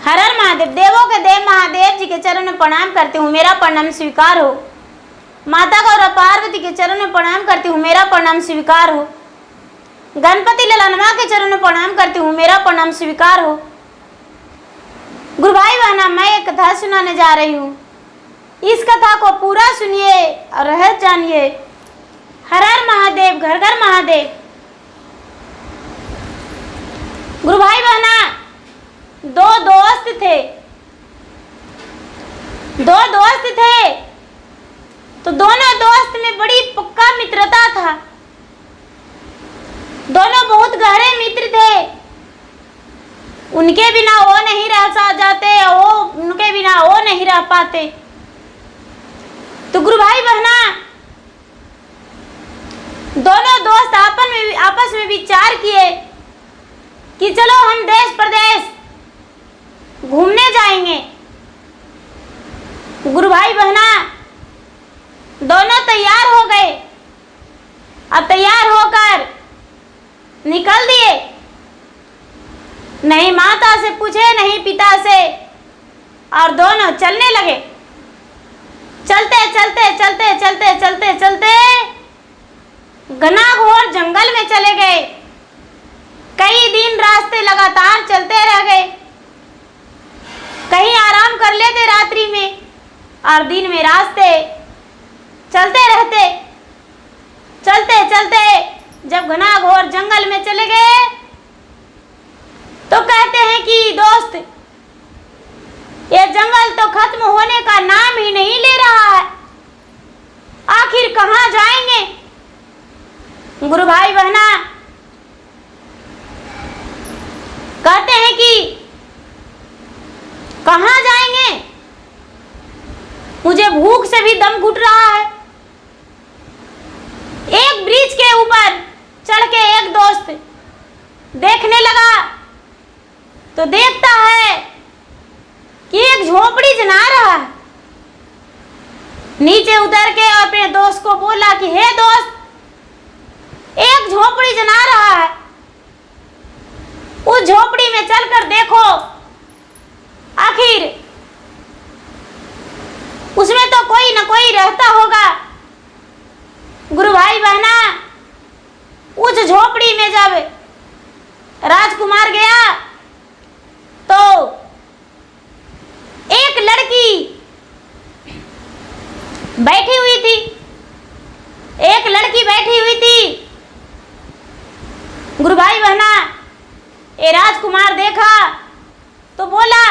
हर हर महादेव। देवों के देव महादेव जी के चरण में प्रणाम करती हूँ, मेरा प्रणाम स्वीकार हो। माता गौरा पार्वती के चरण में प्रणाम करती हूँ, मेरा प्रणाम स्वीकार हो। गणपति ललनमा के चरण में प्रणाम करती हूँ, मेरा प्रणाम स्वीकार हो। गुरु भाई बहना, मैं एक कथा सुनाने जा रही हूँ। इस कथा को पूरा सुनिए और रहस्य जानिए। हर हर महादेव, घर घर महादेव। गुरु भाई बहना, दो दोस्त थे तो दोनों दोस्त में बड़ी पक्का मित्रता था। दोनों बहुत गहरे मित्र थे। उनके बिना वो नहीं रह जाते, वो उनके बिना वो नहीं रह पाते। तो गुरु भाई बहना, दोनों दोस्त आपस में विचार किए कि चलो हम देश प्रदेश घूमने जाएंगे। गुरु भाई बहना, दोनों तैयार हो गए। अब तैयार होकर निकल दिए। नहीं माता से पूछे, नहीं पिता से, और दोनों चलने लगे। चलते चलते चलते चलते चलते चलते घना-घोर जंगल में चले गए। कई दिन रास्ते लगातार चलते रह गए। कहीं आराम कर लेते रात्रि में, और दिन में रास्ते चलते रहते। चलते चलते जब घना-घोर जंगल में चले गए तो कहते हैं कि दोस्त, ये जंगल तो खत्म होने का नाम ही नहीं ले रहा है। आखिर कहाँ जाएंगे? गुरु भाई बहना कहते हैं कि कहाँ जाएंगे? मुझे भूख से भी दम घुट रहा है। एक ब्रिज के ऊपर चढ़ के एक दोस्त देखने लगा तो देखता है कि एक झोपड़ी जना रहा है। नीचे उतर के और अपने दोस्त को बोला कि हे दोस्त, एक झोपड़ी जना रहा है, उस झोपड़ी में चलकर देखो, आखिर उसमें तो कोई न कोई रहता होगा। गुरु भाई बहना, उस झोपड़ी में जब राजकुमार गया तो एक लड़की बैठी हुई थी। एक लड़की बैठी हुई थी। गुरु भाई बहना, ये राजकुमार देखा तो बोला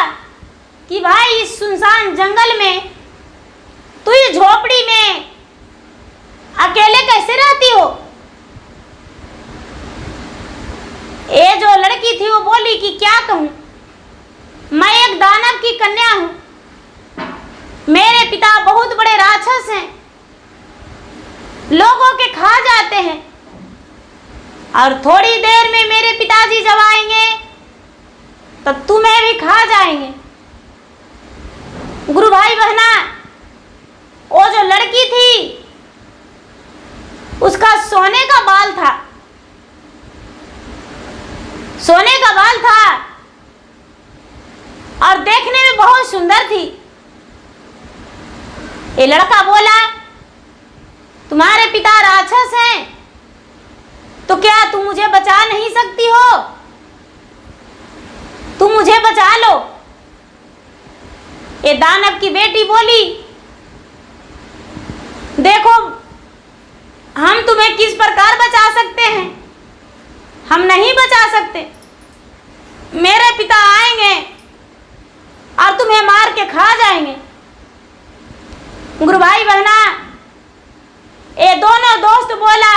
कि भाई, इस सुनसान जंगल में तू इस झोपड़ी में अकेले कैसे रहती हो? ये जो लड़की थी वो बोली कि क्या कहूं, मैं एक दानव की कन्या हूं। मेरे पिता बहुत बड़े राक्षस हैं, लोगों के खा जाते हैं, और थोड़ी देर में मेरे पिताजी जब आएंगे तो तुम्हें भी खा जाएंगे। गुरु भाई बहना, वो जो लड़की थी उसका सोने का बाल था। सोने का बाल था और देखने में बहुत सुंदर थी। ये लड़का बोला, तुम्हारे पिता राक्षस हैं तो क्या तुम मुझे बचा नहीं सकती हो? तुम मुझे बचा लो। ये दानव की बेटी बोली, देखो, हम तुम्हें किस प्रकार बचा सकते हैं? हम नहीं बचा सकते। मेरे पिता आएंगे और तुम्हें मार के खा जाएंगे। गुरु भाई बहना, ये दोनों दोस्त बोला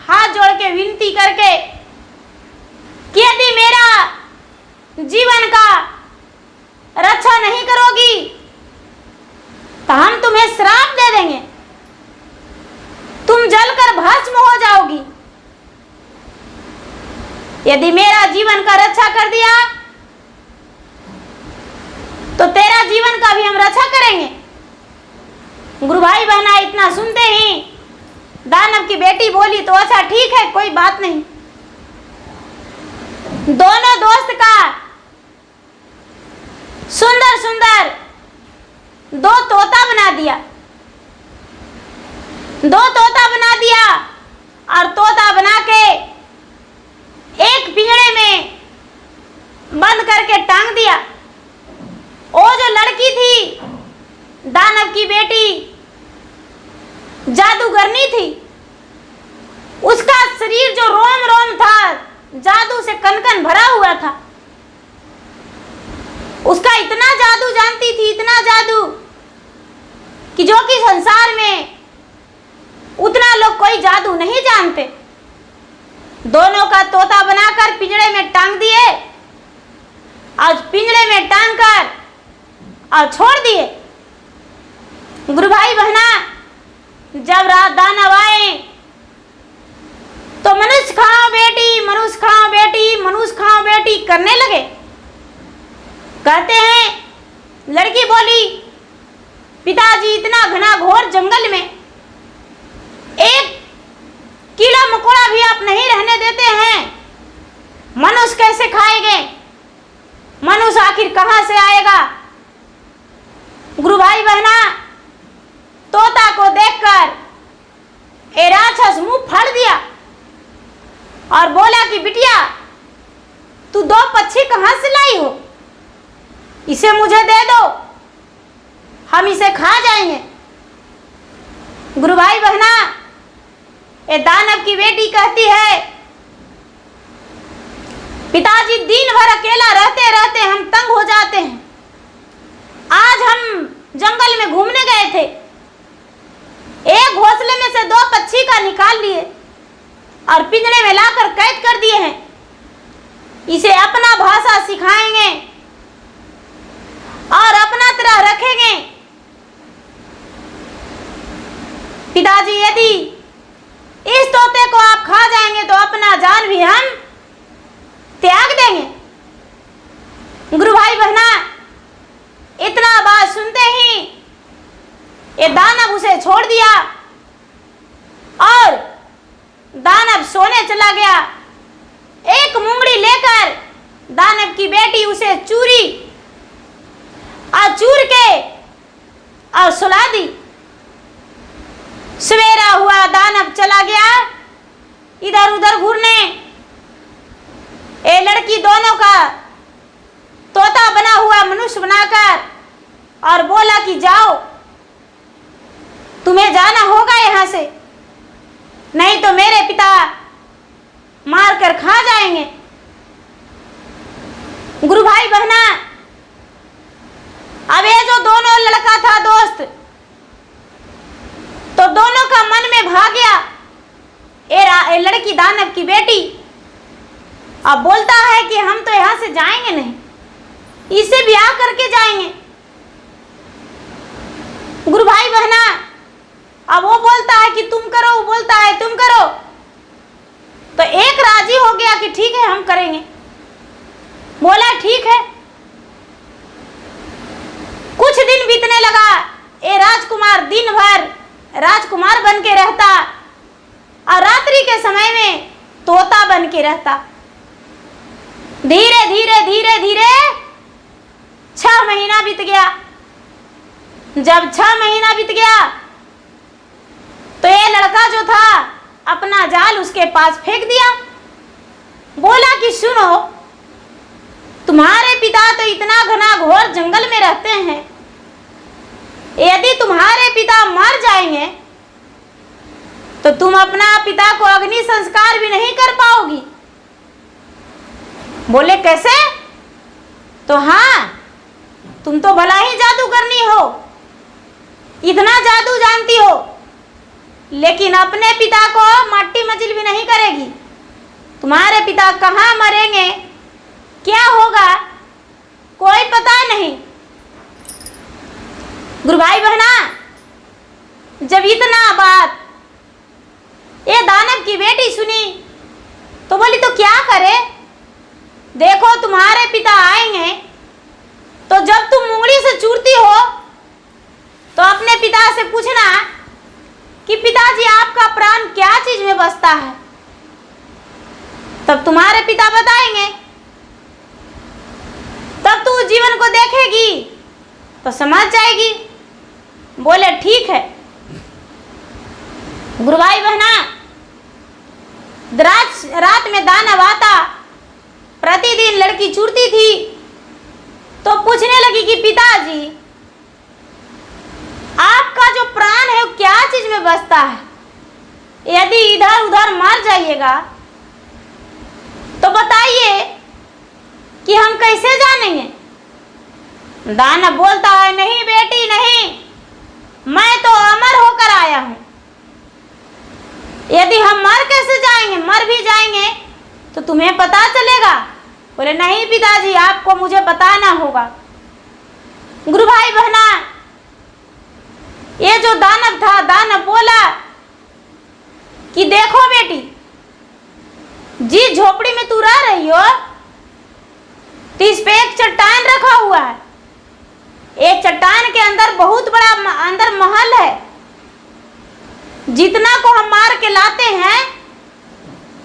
हाथ जोड़ के विनती करके कि यदि मेरा जीवन का रक्षा नहीं करोगी तो हम तुम्हें श्राप दे देंगे, तुम जलकर भस्म हो जाओगी। यदि मेरा जीवन का रक्षा कर दिया तो तेरा जीवन का भी हम रक्षा करेंगे। गुरु भाई बहना, इतना सुनते ही दानव की बेटी बोली, तो अच्छा ठीक है, कोई बात नहीं। दोनों दोस्त का सुंदर सुंदर 2 तोता बना दिया। 2 तोता बना दिया और तोता बना के एक पिंजरे में बंद करके टांग दिया। वो जो लड़की थी, दानव की बेटी, जादूगरनी थी, उसका शरीर जो रोम रोम था जादू से कनकन भरा हुआ था। उसका इतना जादू जानती थी, इतना जादू कि जो कि संसार में उतना लोग कोई जादू नहीं जानते। दोनों का तोता बनाकर पिंजरे में टांग दिए और पिंजरे में टांग कर और छोड़ दिए। गुरु भाई बहना, जब रात दानव आए तो मनुष्य खाओ बेटी, मनुष्य खाओ बेटी, मनुष्य खाओ बेटी करने लगे। कहते हैं लड़की बोली, पिताजी इतना घना घोर जंगल में एक कीड़ा मकोड़ा भी आप नहीं रहने देते हैं, मनुष्य कैसे खाएंगे? मनुष्य आखिर कहां से आएगा? गुरु भाई बहना, तोता को देखकर ए राक्षस मुंह फाड़ दिया और बोला कि बिटिया, तू 2 पक्षी कहां से लाई हो? इसे मुझे दे दो, हम इसे खा जाएंगे। गुरु भाई बहना, ये दानव की बेटी कहती है, पिताजी दिन भर अकेला रहते रहते हम तंग हो जाते हैं। आज हम जंगल में घूमने गए थे, एक घोंसले में से 2 पक्षी का निकाल लिए और पिंजरे में लाकर कैद कर दिए हैं। इसे अपना भाषा सिखाएंगे और अपना तरह रखेंगे। पिताजी, यदि इस तोते को आप खा जाएंगे तो अपना जान भी हम त्याग देंगे। गुरु भाई बहना, इतना बात सुनते ही ये दानव उसे छोड़ दिया और दानव सोने चला गया। एक मुंगड़ी लेकर दानव की बेटी उसे चूरी और चूर के और सुला दी। सवेरा हुआ, दानव चला गया इधर उधर घूरने। ये लड़की दोनों का तोता बना हुआ मनुष्य बनाकर और बोला कि जाओ, तुम्हें जाना होगा यहां से, नहीं तो मेरे पिता मार कर खा जाएंगे। गुरु भाई बहना, अब ये जो दोनों लड़का था दोस्त, तो दोनों का मन में भाग गया ये लड़की दानव की बेटी। अब बोलता है कि हम तो यहां से जाएंगे नहीं, इसे ब्याह करके जाएंगे। गुरु भाई बहना, अब वो बोलता है कि तुम करो, वो बोलता है तुम करो। तो एक राजी हो गया कि ठीक है हम करेंगे। बोला ठीक है। कुछ दिन बीतने लगा, ये राजकुमार दिन भर राजकुमार बन के रहता और रात्रि के समय में तोता बन के रहता। धीरे धीरे धीरे धीरे 6 महीना बीत गया। जब 6 महीना बीत गया तो ये लड़का जो था अपना जाल उसके पास फेंक दिया। बोला कि सुनो, तुम्हारे पिता तो इतना घना घोर जंगल में रहते हैं, यदि तुम्हारे पिता मर जाएंगे तो तुम अपना पिता को अग्नि संस्कार भी नहीं कर पाओगी। बोले कैसे? तो हाँ, तुम तो भला ही जादू करनी हो, इतना जादू जानती हो, लेकिन अपने पिता को मट्टी मजिल भी नहीं करेगी। तुम्हारे पिता कहाँ मरेंगे, क्या होगा, कोई पता नहीं। गुरु भाई बहना, जब इतना बात ये दानव की बेटी सुनी तो बोली तो क्या करे? देखो तुम्हारे पिता आएंगे तो जब तुम उंगली से चूरती हो तो अपने पिता से पूछना कि पिताजी आपका प्राण क्या चीज में बसता है, तब तुम्हारे पिता बताएंगे, तब तू जीवन को देखेगी। देखेगी तो समझ जाएगी। बोले ठीक है। गुरु भाई बहना, रात में दाना आता, प्रतिदिन लड़की चुरती थी, तो पूछने लगी कि पिताजी आपका जो प्राण है वो क्या चीज में बसता है? यदि इधर उधर मर जाइएगा तो बताइए कि हम कैसे जानेंगे? दाना बोलता है, नहीं बेटी नहीं, मैं तो अमर होकर आया हूं। यदि हम मर कैसे जाएंगे? मर भी जाएंगे तो तुम्हें पता चलेगा। बोले नहीं पिताजी, आपको मुझे बताना होगा। गुरु भाई बहना, ये जो दानव था, दानव बोला कि देखो बेटी, जिस झोपड़ी में तू रह रही हो, तो इस पे एक चट्टान रखा हुआ है। एक चट्टान के अंदर बहुत बड़ा अंदर महल है। जितना को हम मार के लाते हैं,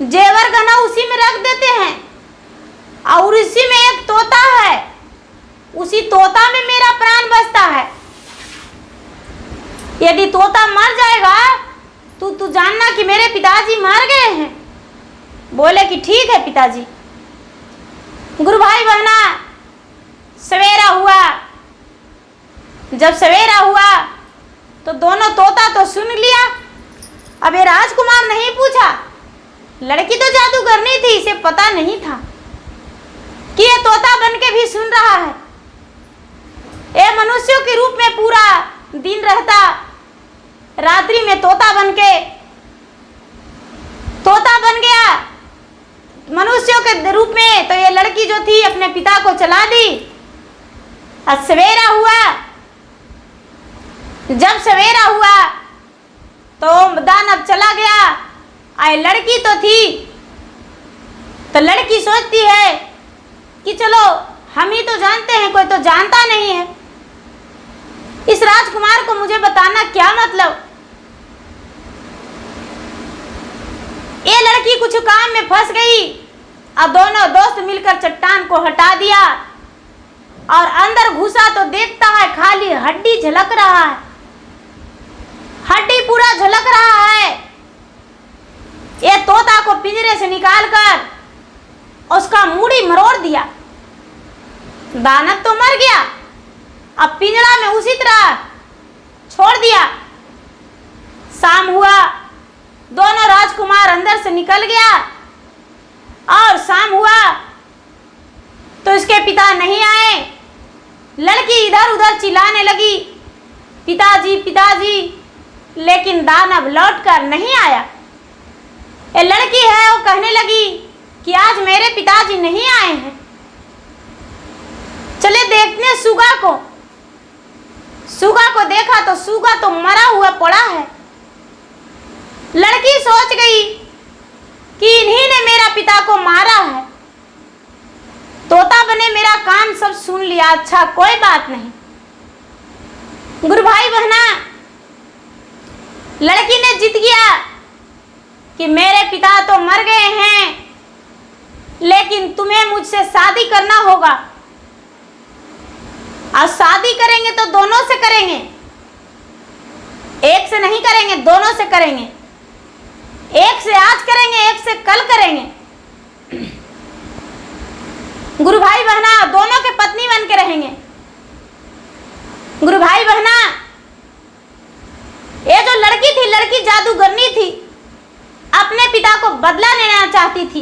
जेवर गहना उसी में रख देते हैं, और इसी में एक तोता है, उसी तोता में मेरा प्राण बसता है। यदि तोता मर जाएगा तो तू जानना कि मेरे पिताजी मर गए हैं। बोले कि ठीक है पिताजी। गुरु भाई बहना, सवेरा हुआ। जब सवेरा हुआ तो दोनों तोता तो सुन लिया। अब ये राजकुमार नहीं पूछा, लड़की तो जादूगरनी थी, इसे पता नहीं था कि ये तोता बन के भी सुन रहा है। ये मनुष्यों के रूप में पूरा दिन रहता, रात्रि में तोता बन गया मनुष्यों के रूप में। तो ये लड़की जो थी अपने पिता को चला दी। अब सवेरा हुआ। जब सवेरा हुआ तो दानव चला गया। आए लड़की तो थी, तो लड़की सोचती है कि चलो हम ही तो जानते हैं, कोई तो जानता नहीं है। इस राजकुमार को मुझे बताना क्या मतलब? ये लड़की कुछ काम में फंस गई। अब दोनों दोस्त मिलकर चट्टान को हटा दिया और अंदर घुसा तो देखता है खाली हड्डी झलक रहा है। हड्डी पूरा झलक रहा है। ये तोता को पिंजरे से निकालकर उसका मूड़ी मरोड़ दिया। दानव तो मर गया, अब पिंजरा में उसी तरह छोड़ दिया। शाम हुआ, दोनों राजकुमार अंदर से निकल गया, और शाम हुआ तो इसके पिता नहीं आए। लड़की इधर उधर चिल्लाने लगी, पिताजी पिताजी, लेकिन दानव लौटकर नहीं आया। ये लड़की है, वो कहने लगी कि आज मेरे पिताजी नहीं आए हैं, चले देखने सुगा को। सुगा को देखा तो सुगा तो मरा हुआ पड़ा है। लड़की सोच गई कि इन्हीं ने मेरा पिता को मारा है। तोता बने मेरा कान सब सुन लिया, अच्छा कोई बात नहीं। गुरु भाई बहना, लड़की ने जीत गया कि मेरे पिता तो मर गए हैं, लेकिन तुम्हें मुझसे शादी करना होगा। और शादी करेंगे तो दोनों से करेंगे, एक से नहीं करेंगे, दोनों से करेंगे। एक से आज करेंगे, एक से कल करेंगे। गुरु भाई बहना दोनों के पत्नी बन के रहेंगे। गुरु भाई बहना, ये जो लड़की थी, लड़की जादूगरनी थी, अपने पिता को बदला लेना चाहती थी।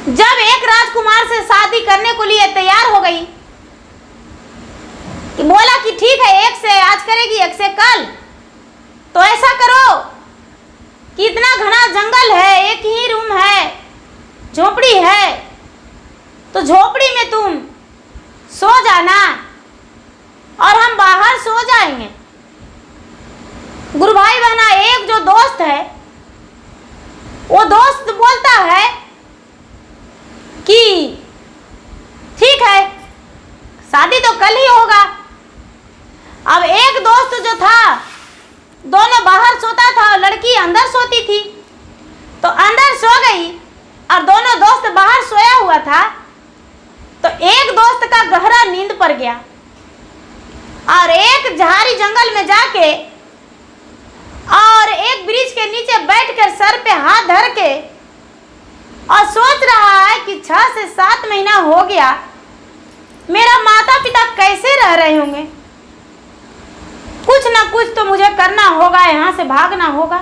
जब एक राजकुमार से शादी करने को लिए तैयार हो गई, कि बोला कि ठीक है, एक से आज करेगी, एक से कल। तो ऐसा करो कि इतना घना जंगल है, एक ही रूम है, झोपड़ी है, तो झोपड़ी में तुम सो जाना और हम बाहर सो जाएंगे। गुरु भाई बहना, एक जो दोस्त है, वो दोस्त बोलता है कि ठीक है, शादी तो कल ही होगा। अब एक दोस्त जो था, दोनों बाहर सोता था और लड़की अंदर सोती थी, तो अंदर सो गई और दोनों दोस्त बाहर सोया हुआ था। तो एक दोस्त का गहरा नींद पड़ गया और एक झाड़ी जंगल में जाके और एक वृक्ष के नीचे बैठकर सर पे हाथ धर के और सोच रहा है कि 6 से 7 महीना हो गया, मेरा माता पिता कैसे रह रहे होंगे। कुछ ना कुछ तो मुझे करना होगा, यहाँ से भागना होगा।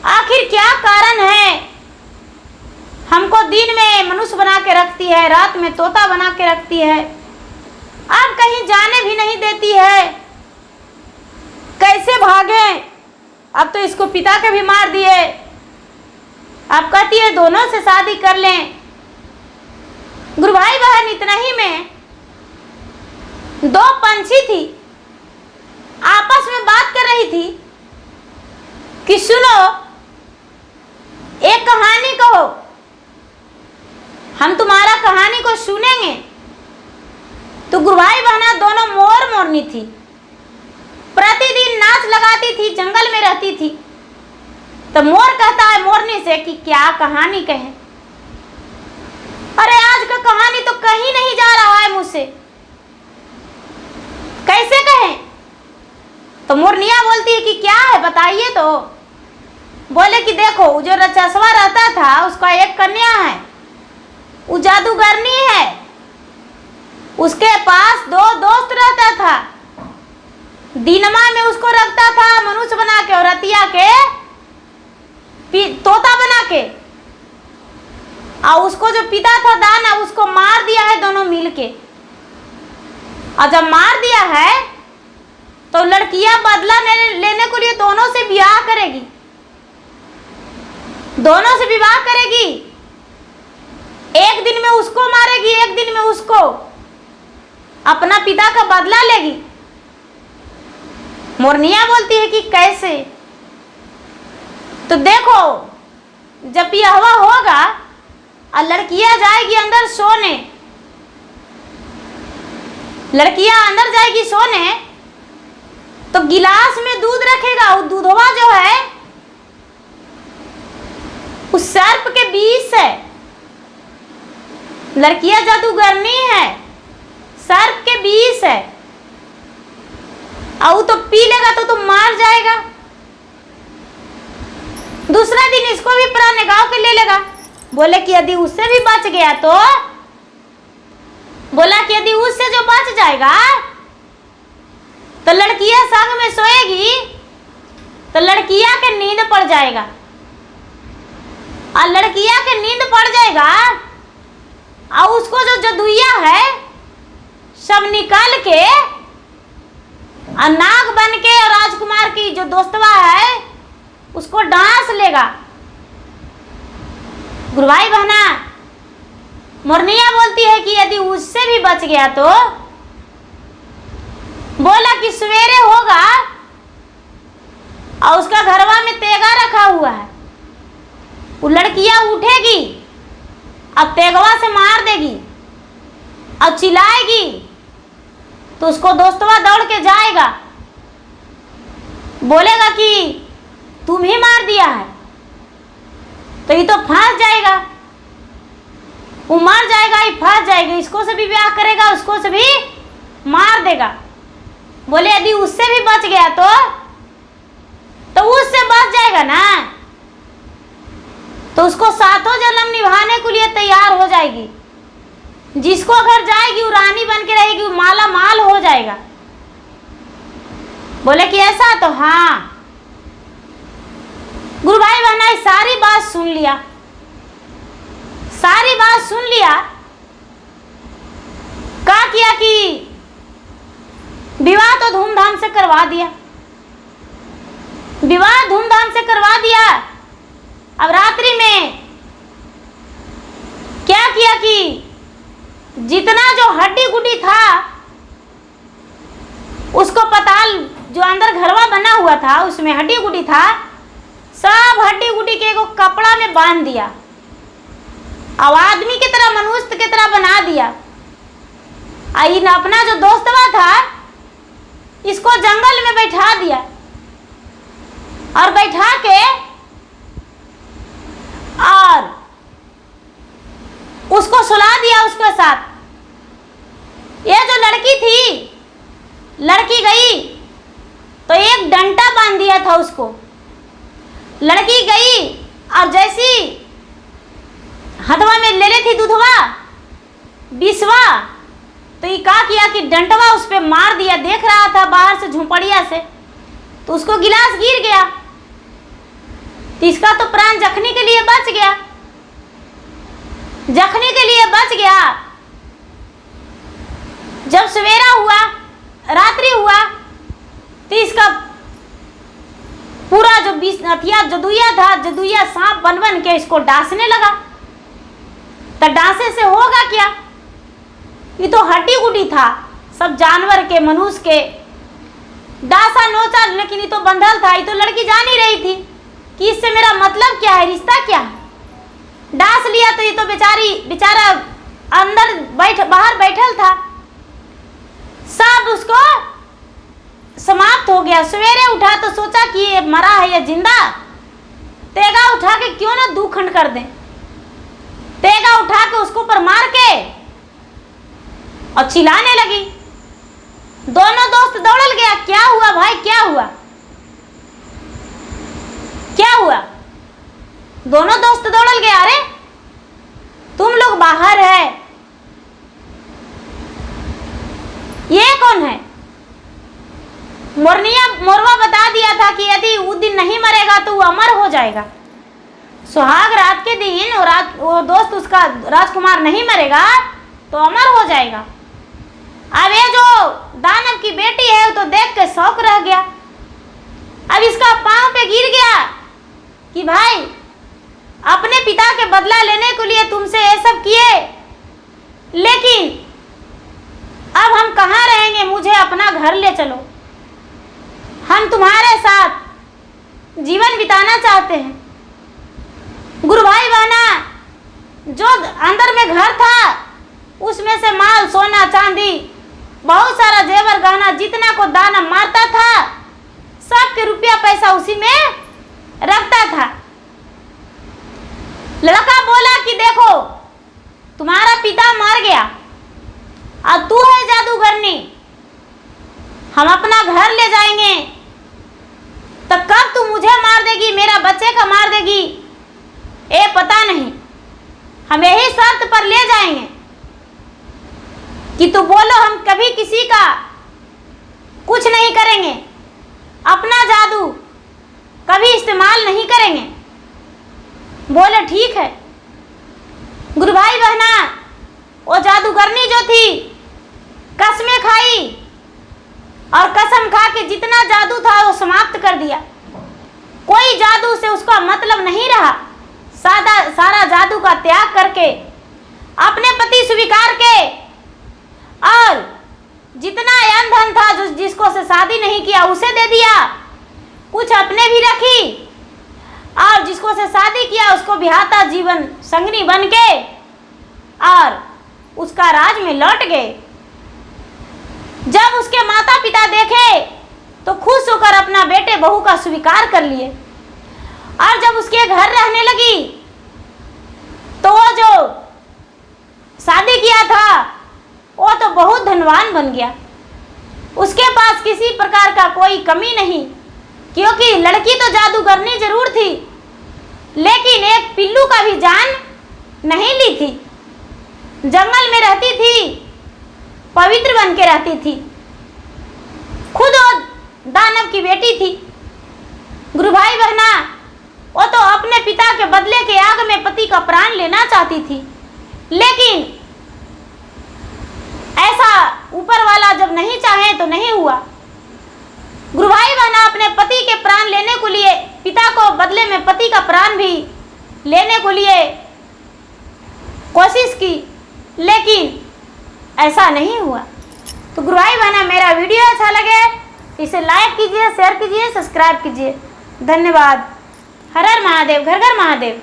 आखिर क्या कारण है, हमको दिन में मनुष्य बना के रखती है, रात में तोता बना के रखती है, अब कहीं जाने भी नहीं देती है। कैसे भागे? अब तो इसको पिता के भी मार दिए, अब कहती है दोनों से शादी कर लें। गुरु भाई बहन, इतना ही में 2 पंछी थी, आपस में बात कर रही थी कि सुनो, एक कहानी कहो, हम तुम्हारा कहानी को सुनेंगे। तो गुरु भाई बहना दोनों मोर मोरनी थी, प्रतिदिन नाच लगाती थी, जंगल में रहती थी। तो मोर कहता है मोरनी से कि क्या कहानी कहे। अरे आज का कहानी तो कहीं नहीं जा रहा है मुझसे, कैसे कहें? तो मोरनिया बोलती है कि क्या है बताइए। तो बोले कि देखो, जो रचसवा रहता था उसका एक कन्या है, वो जादूगरनी है, उसके पास 2 दोस्त रहता था। दिनमा में उसको रखता था मनुष्य बना के और रतिया के तोता बना के, और उसको जो पिता था दाना उसको मार दिया है दोनों मिलके। और जब मार दिया है तो लड़कियां बदला लेने के लिए दोनों से विवाह करेगी, दोनों से विवाह करेगी। एक दिन में उसको मारेगी, एक दिन में उसको, अपना पिता का बदला लेगी। मोरनिया बोलती है कि कैसे? तो देखो, जब यह होगा और लड़कियां जाएगी अंदर सोने, लड़कियां अंदर जाएगी सोने, तो गिलास में दूध रखेगा, वो दूधवा जो है उस सर्प के विष है। लड़कियां जादूगरनी है, सर्प के विष है, और तो पी लेगा तो मार जाएगा। दूसरा दिन इसको भी पुराने गांव के ले लेगा। बोले कि यदि उससे भी बच गया तो, बोला कि यदि उससे जो बच जाएगा तो लड़कियां संग में सोएगी, तो लड़कियां के नींद पड़ जाएगा, और लड़कियां के नींद पड़ जाएगा और उसको जो जदुइया है सब निकाल के और नाग बन के और राजकुमार की जो दोस्तवा है उसको डांस लेगा। गुरु भाई बहना, मोरनिया बोलती है कि यदि उससे भी बच गया तो, बोला कि सवेरे होगा और उसका घरवा में तेगा रखा हुआ है, वो लड़कियां उठेगी अब तेगवा से मार देगी और चिल्लाएगी, तो उसको दोस्तवा दौड़ के जाएगा, बोलेगा कि तुम ही मार दिया है। तो ये तो फंस जाएगा, वो मर जाएगा, ये फंस जाएगा, इसको से भी ब्याह करेगा, उसको से भी मार देगा। बोले यदि उससे भी बच गया तो उससे बच जाएगा ना, तो उसको 7 जन्म निभाने के लिए तैयार हो जाएगी। जिसको घर जाएगी वो रानी बन के रहेगी, वो माला माल हो जाएगा। बोले कि ऐसा? तो हाँ। गुरु भाई बहना सारी बात सुन लिया, सारी बात सुन लिया। क्या किया कि विवाह तो धूमधाम से करवा दिया, विवाह धूमधाम से करवा दिया। अब रात्रि में क्या किया कि जितना जो हड्डी गुड्डी था उसको पताल जो अंदर घरवा बना हुआ था उसमें हड्डी गुड्डी था, सब हड्डी गुड्डी के एगो कपड़ा में बांध दिया, अब आदमी की तरह मनुष्य की तरह बना दिया। इन अपना जो दोस्तवा था इसको जंगल में बैठा दिया और बैठा के और उसको सुला दिया उसके साथ। लड़की थी, लड़की गई तो एक डंडा बांध दिया था उसको। लड़की गई और जैसी हथवा में ले ली थी दूधवा बिस्वा, तो ये क्या किया कि डंडवा उस पर मार दिया। देख रहा था बाहर से झोंपड़िया से, तो उसको गिलास गिर गया, तो इसका तो प्राण जखनी के लिए बच गया, जखनी के लिए बच गया। जब सवेरा हुआ, रात्रि हुआ, तो इसका पूरा जो जदुइया था, जदुइया सांप बन बन के इसको डांसने लगा। तो डांसे से होगा क्या, ये तो हड्डी गुड्डी था, सब जानवर के मनुष्य के डांसा नोचा, लेकिन ये तो बंधल था। ये तो लड़की जान ही रही थी कि इससे मेरा मतलब क्या है, रिश्ता क्या है। डांस लिया तो ये तो बेचारा अंदर बाहर बैठल था, सब उसको समाप्त हो गया। सवेरे उठा तो सोचा कि ये मरा है या जिंदा, तेगा उठा के क्यों ना 2 खंड कर दें। तेगा उठा के उसको ऊपर मार के और चिल्लाने लगी। दोनों दोस्त दौड़ल गया, क्या हुआ भाई, क्या हुआ, क्या हुआ। दोनों दोस्त दौड़ल गया, अरे तुम लोग बाहर है, ये कौन है। मोरवा बता दिया था कि यदि उस दिन नहीं मरेगा तो वो अमर हो जाएगा। सुहाग रात के दिन वो दोस्त उसका राजकुमार नहीं मरेगा तो अमर हो जाएगा। अब ये जो दानव की बेटी है वो तो देख के शौक रह गया। अब इसका पांव पे गिर गया कि भाई अपने पिता के बदला लेने के लिए तुमसे ये सब किए, लेकिन अब हम कहाँ रहेंगे, मुझे अपना घर ले चलो, हम तुम्हारे साथ जीवन बिताना चाहते हैं। गुरु भाई बहना, जो अंदर में घर था उसमें से माल सोना चांदी बहुत सारा जेवर गहना जितना को दाना मारता था, सबके रुपया पैसा उसी में रखता था। लड़का बोला कि देखो तुम्हारा पिता मर गया और तू है जादूगरनी, हम अपना घर ले जाएंगे, तो कब तू मुझे मार देगी, मेरा बच्चे का मार देगी, ये पता नहीं। हम यही शर्त पर ले जाएंगे कि तू बोलो, हम कभी किसी का कुछ नहीं करेंगे, अपना जादू कभी इस्तेमाल नहीं करेंगे। बोले ठीक है। गुरु भाई बहना, वो जादूगरनी जो थी कसमें खाई और कसम खा के जितना जादू था वो समाप्त कर दिया। कोई जादू से उसका मतलब नहीं रहा। सारा जादू का त्याग करके अपने पति स्वीकार के, और जितना अन धन था जिसको से शादी नहीं किया उसे दे दिया, कुछ अपने भी रखी, और जिसको से शादी किया उसको बिहाता जीवन संगनी बन के और उसका राज में लौट गए। जब उसके माता पिता देखे तो खुश होकर अपना बेटे बहू का स्वीकार कर लिए, और जब उसके घर रहने लगी तो वो जो शादी किया था वो तो बहुत धनवान बन गया। उसके पास किसी प्रकार का कोई कमी नहीं, क्योंकि लड़की तो जादूगरनी जरूर थी, लेकिन एक पिल्लू का भी जान नहीं ली थी। जंगल में रहती थी, पवित्र बन के रहती थी, खुद वो दानव की बेटी थी। गुरु भाई बहना, वो तो अपने पिता के बदले के आग में पति का प्राण लेना चाहती थी, लेकिन ऐसा ऊपर वाला जब नहीं चाहे तो नहीं हुआ। गुरु भाई बहना अपने पति के प्राण लेने को लिए, पिता को बदले में पति का प्राण भी लेने को लिए कोशिश की, लेकिन ऐसा नहीं हुआ। तो गुरु भाई बहना, मेरा वीडियो अच्छा लगे इसे लाइक कीजिए, शेयर कीजिए, सब्सक्राइब कीजिए। धन्यवाद। हर हर महादेव, घर घर महादेव।